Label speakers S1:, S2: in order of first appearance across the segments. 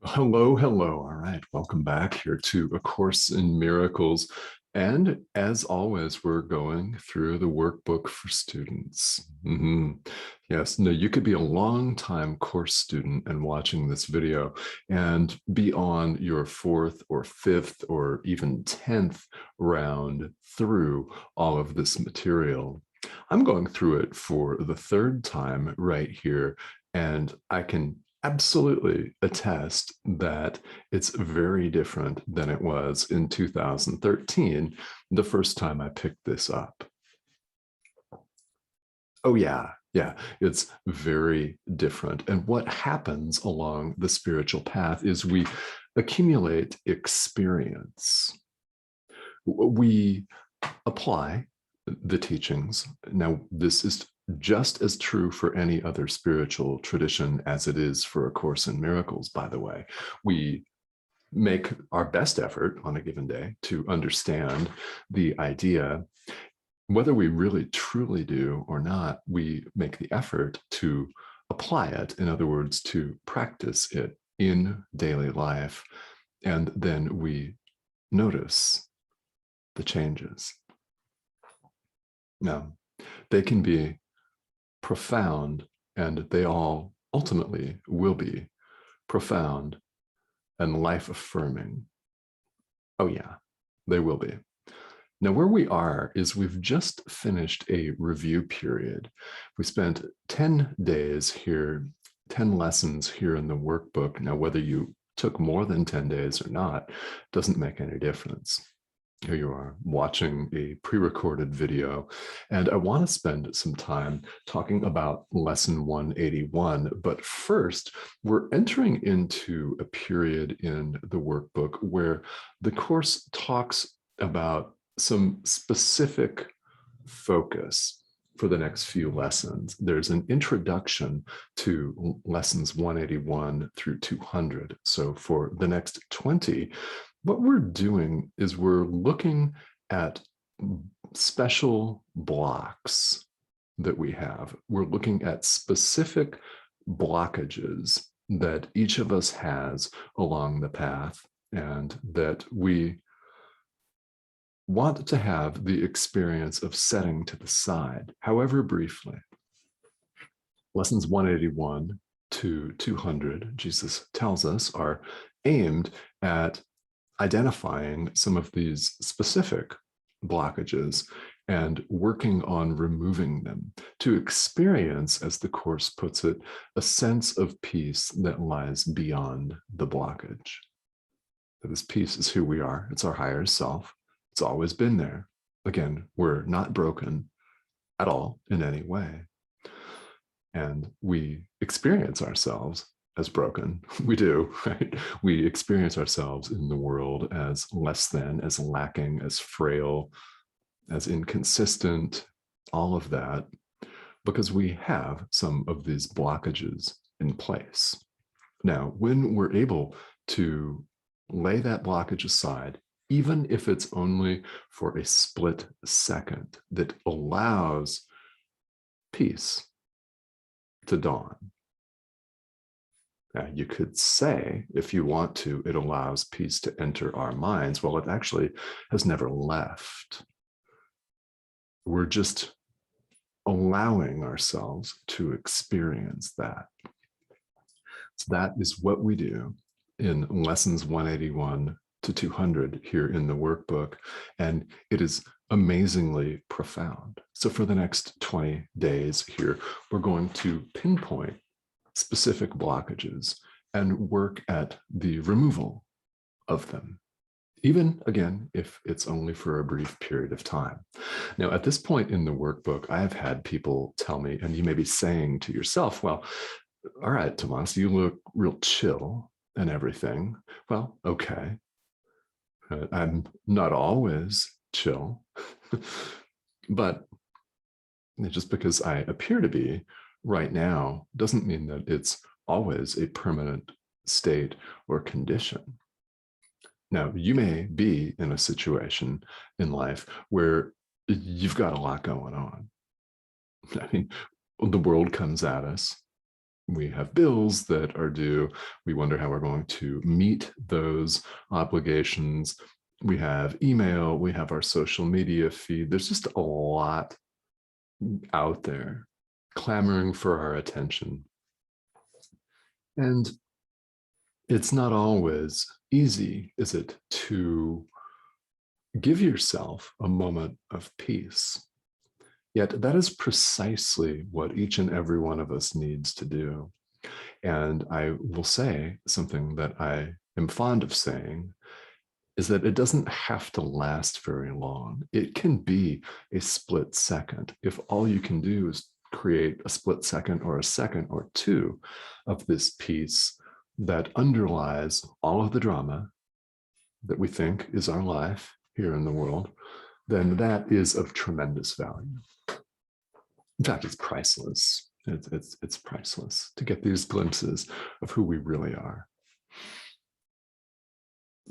S1: Hello, hello. All right, welcome back here to A Course in Miracles. And as always, we're going through the workbook for students. Yes, no, you could be a long-time course student and watching this video and be on your fourth or fifth or even 10th round through all of this material. I'm going through it for the third time right here, and I can absolutely attest that it's very different than it was in 2013, the first time I picked this up. Oh, yeah, it's very different. And what happens along the spiritual path is we accumulate experience. We apply the teachings. Now, this is just as true for any other spiritual tradition as it is for A Course in Miracles, by the way. We make our best effort on a given day to understand the idea. Whether we really truly do or not, we make the effort to apply it. In other words, to practice it in daily life. And then we notice the changes. Now, they can be profound, and they all ultimately will be profound and life-affirming. Oh yeah, they will be. Now, where we are is we've just finished a review period. We spent 10 days here, 10 lessons here in the workbook. Now, whether you took more than 10 days or not doesn't make any difference. Here you are watching a pre-recorded video, and I want to spend some time talking about lesson 181. But first, we're entering into a period in the workbook where the course talks about some specific focus for the next few lessons. There's an introduction to lessons 181 through 200. So for the next 20, what we're doing is we're looking at special blocks that we have. We're looking at specific blockages that each of us has along the path, and that we want to have the experience of setting to the side, however briefly. Lessons 181 to 200, Jesus tells us, are aimed at identifying some of these specific blockages and working on removing them to experience, as the Course puts it, a sense of peace that lies beyond the blockage. That this peace is who we are. It's our higher self. It's always been there. Again, we're not broken at all in any way. And we experience ourselves as broken. We do, right? We experience ourselves in the world as less than, as lacking, as frail, as inconsistent, all of that, because we have some of these blockages in place. Now, when we're able to lay that blockage aside, even if it's only for a split second, that allows peace to dawn. Now, you could say, if you want to, it allows peace to enter our minds. Well, it actually has never left. We're just allowing ourselves to experience that. So that is what we do in lessons 181 to 200 here in the workbook, and it is amazingly profound. So for the next 20 days here, we're going to pinpoint specific blockages and work at the removal of them, even, again, if it's only for a brief period of time. Now, at this point in the workbook, I have had people tell me, and you may be saying to yourself, well, all right, Tomas, you look real chill and everything. Well, okay. I'm not always chill, but just because I appear to be right now doesn't mean that it's always a permanent state or condition. Now, you may be in a situation in life where you've got a lot going on. I mean, the world comes at us We have bills that are due. We wonder how we're going to meet those obligations. We have email, we have our social media feed. There's just a lot out there clamoring for our attention. And it's not always easy, is it, to give yourself a moment of peace. Yet that is precisely what each and every one of us needs to do. And I will say something that I am fond of saying is that it doesn't have to last very long. It can be a split second. If all you can do is create a split second or a second or two of this peace that underlies all of the drama that we think is our life here in the world, then that is of tremendous value. In fact, it's priceless. It's priceless to get these glimpses of who we really are.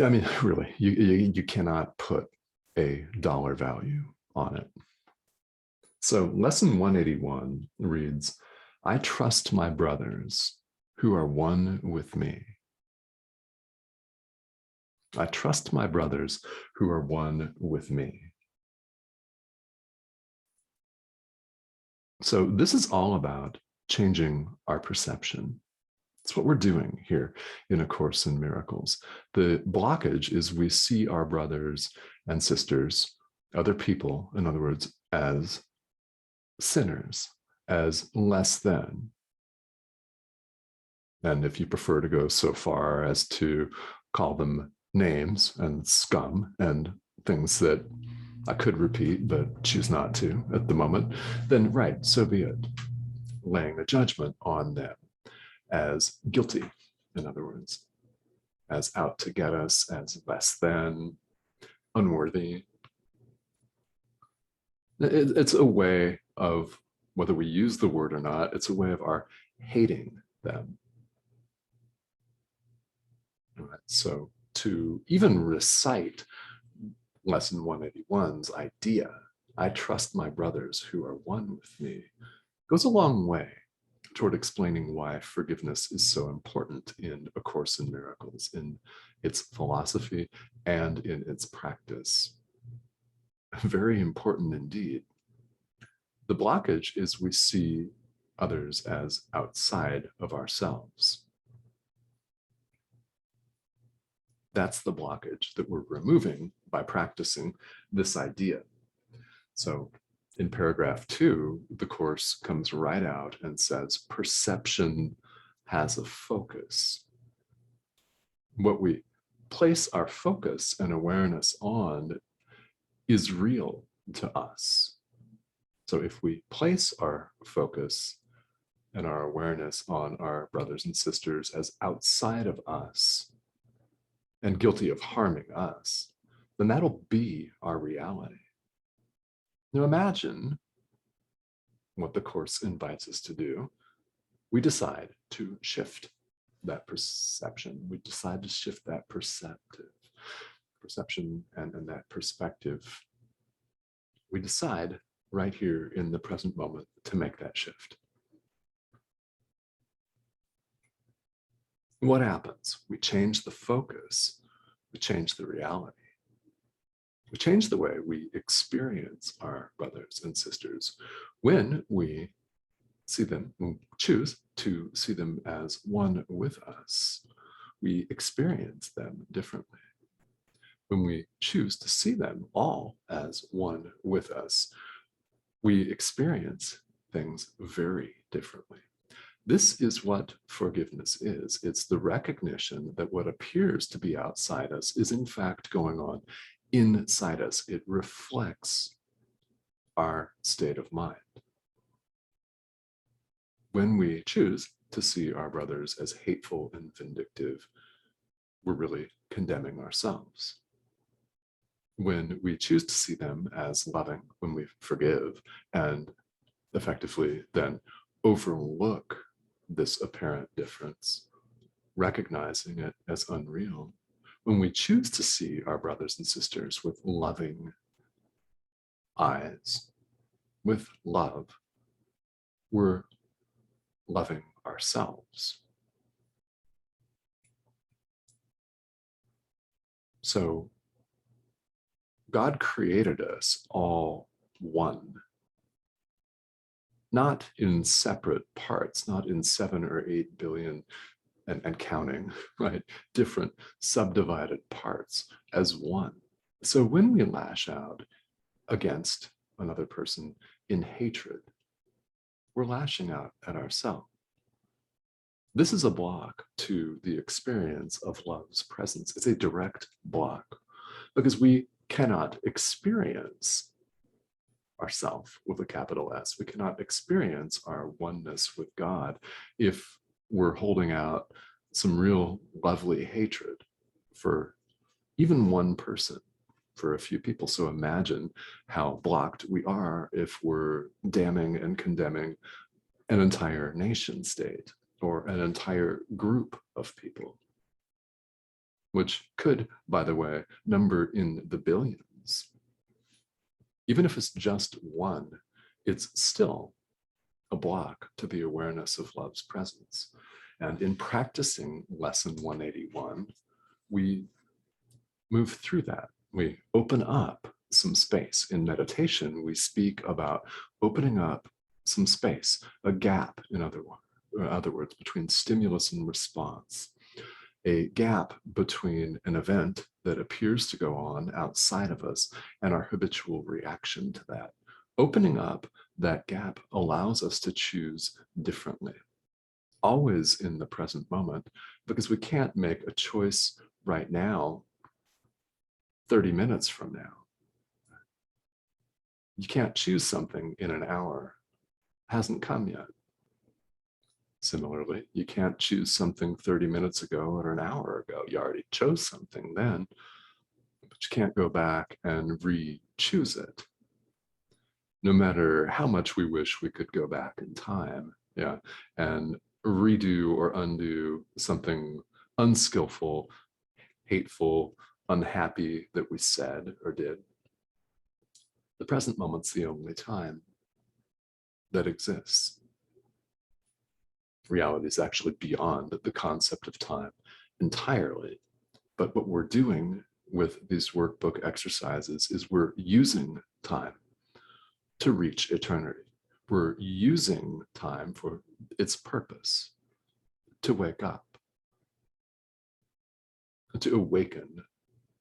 S1: I mean, really, you cannot put a dollar value on it. So lesson 181 reads, I trust my brothers who are one with me. I trust my brothers who are one with me. So this is all about changing our perception. It's what we're doing here in A Course in Miracles. The blockage is we see our brothers and sisters, other people, in other words, as sinners, as less than. And if you prefer to go so far as to call them names and scum and things that I could repeat, but choose not to at the moment, then right, so be it. Laying a judgment on them as guilty, in other words, as out to get us, as less than, unworthy. It's a way of, whether we use the word or not, it's a way of our hating them. All right, so to even recite lesson 181's idea, I trust my brothers who are one with me, goes a long way toward explaining why forgiveness is so important in A Course in Miracles, in its philosophy and in its practice. Very important indeed. The blockage is we see others as outside of ourselves. That's the blockage that we're removing by practicing this idea. So in paragraph 2, the Course comes right out and says, perception has a focus. What we place our focus and awareness on is real to us. So if we place our focus and our awareness on our brothers and sisters as outside of us and guilty of harming us, then that'll be our reality. Now imagine what the Course invites us to do. We decide to shift that perception. We decide to shift that perception and that perspective. We decide right here in the present moment to make that shift. What happens? We change the focus. We change the reality. We change the way we experience our brothers and sisters when we see them, choose to see them as one with us. We experience them differently. When we choose to see them all as one with us, we experience things very differently. This is what forgiveness is. It's the recognition that what appears to be outside us is in fact going on inside us. It reflects our state of mind. When we choose to see our brothers as hateful and vindictive, we're really condemning ourselves. When we choose to see them as loving, when we forgive and effectively then overlook this apparent difference, recognizing it as unreal, when we choose to see our brothers and sisters with loving eyes, with love, we're loving ourselves. So God created us all one, not in separate parts, not in 7 or 8 billion and counting, right? Different subdivided parts as one. So when we lash out against another person in hatred, we're lashing out at ourselves. This is a block to the experience of love's presence. It's a direct block because we cannot experience ourself with a capital S. We cannot experience our oneness with God if we're holding out some real lovely hatred for even one person, for a few people. So imagine how blocked we are if we're damning and condemning an entire nation state or an entire group of people, which could, by the way, number in the billions. Even if it's just one, it's still a block to the awareness of love's presence. And in practicing lesson 181, we move through that. We open up some space. In meditation, we speak about opening up some space, a gap, in other words, between stimulus and response, a gap between an event that appears to go on outside of us and our habitual reaction to that. Opening up that gap allows us to choose differently, always in the present moment, because we can't make a choice right now 30 minutes from now. You can't choose something in an hour. It hasn't come yet. Similarly, you can't choose something 30 minutes ago or an hour ago. You already chose something then, but you can't go back and re-choose it. No matter how much we wish we could go back in time, yeah, and redo or undo something unskillful, hateful, unhappy that we said or did. The present moment's the only time that exists. Reality is actually beyond the concept of time entirely. But what we're doing with these workbook exercises is we're using time to reach eternity. We're using time for its purpose, to wake up, to awaken,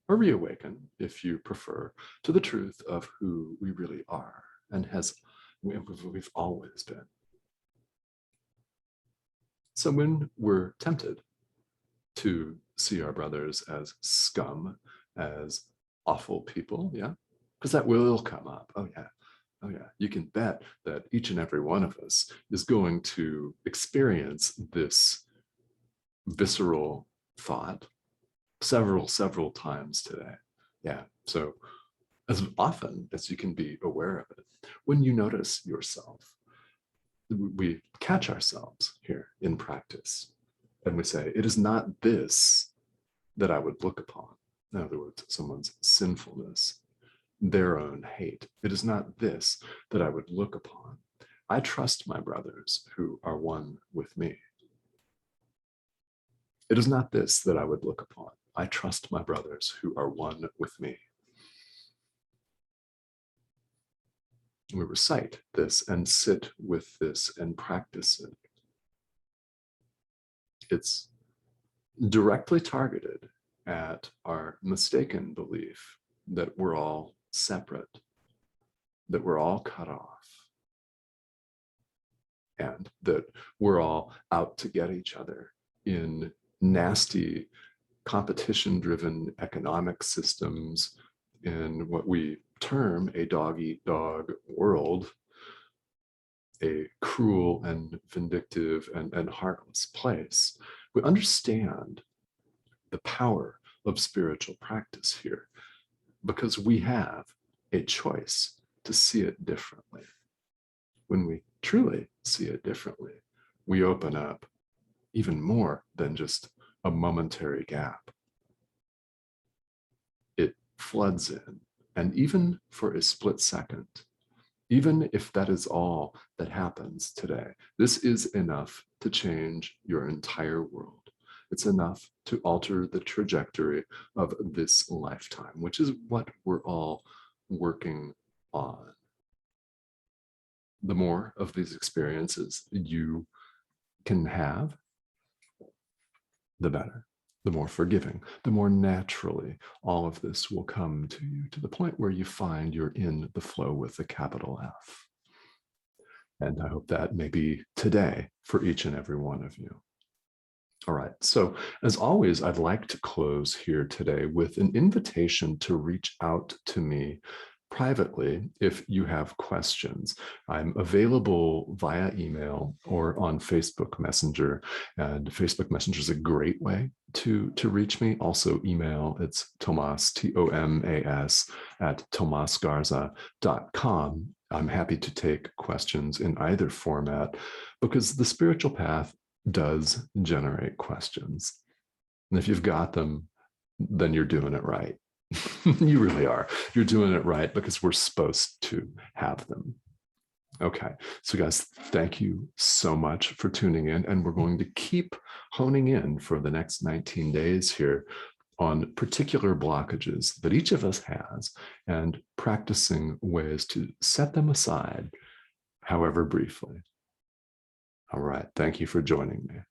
S1: or reawaken, if you prefer, to the truth of who we really are and we've always been. So when we're tempted to see our brothers as scum, as awful people, yeah, because that will come up. Oh yeah, you can bet that each and every one of us is going to experience this visceral thought several times today. Yeah, so as often as you can be aware of it, when you notice yourself, we catch ourselves here in practice and we say, it is not this that I would look upon. In other words, someone's sinfulness, their own hate. It is not this that I would look upon. I trust my brothers who are one with me. It is not this that I would look upon. I trust my brothers who are one with me. We recite this and sit with this and practice it. It's directly targeted at our mistaken belief that we're all separate, that we're all cut off, and that we're all out to get each other in nasty competition-driven economic systems in what we term a dog-eat-dog world, a cruel and vindictive and heartless place. We understand the power of spiritual practice here because we have a choice to see it differently. When we truly see it differently, we open up even more than just a momentary gap. It floods in, and even for a split second, Even if that is all that happens today, this is enough to change your entire world. It's enough to alter the trajectory of this lifetime, which is what we're all working on. The more of these experiences you can have, the better. The more forgiving, the more naturally all of this will come to you, to the point where you find you're in the flow with a capital F. And I hope that may be today for each and every one of you. All right. So, as always, I'd like to close here today with an invitation to reach out to me privately if you have questions. I'm available via email or on Facebook Messenger, and Facebook Messenger is a great way to reach me. Also email, it's Tomas, Tomas, at tomasgarza.com. I'm happy to take questions in either format, because the spiritual path does generate questions. And if you've got them, then you're doing it right. You really are. You're doing it right, because we're supposed to have them. Okay. So guys, thank you so much for tuning in. And we're going to keep honing in for the next 19 days here on particular blockages that each of us has, and practicing ways to set them aside, however briefly. All right. Thank you for joining me.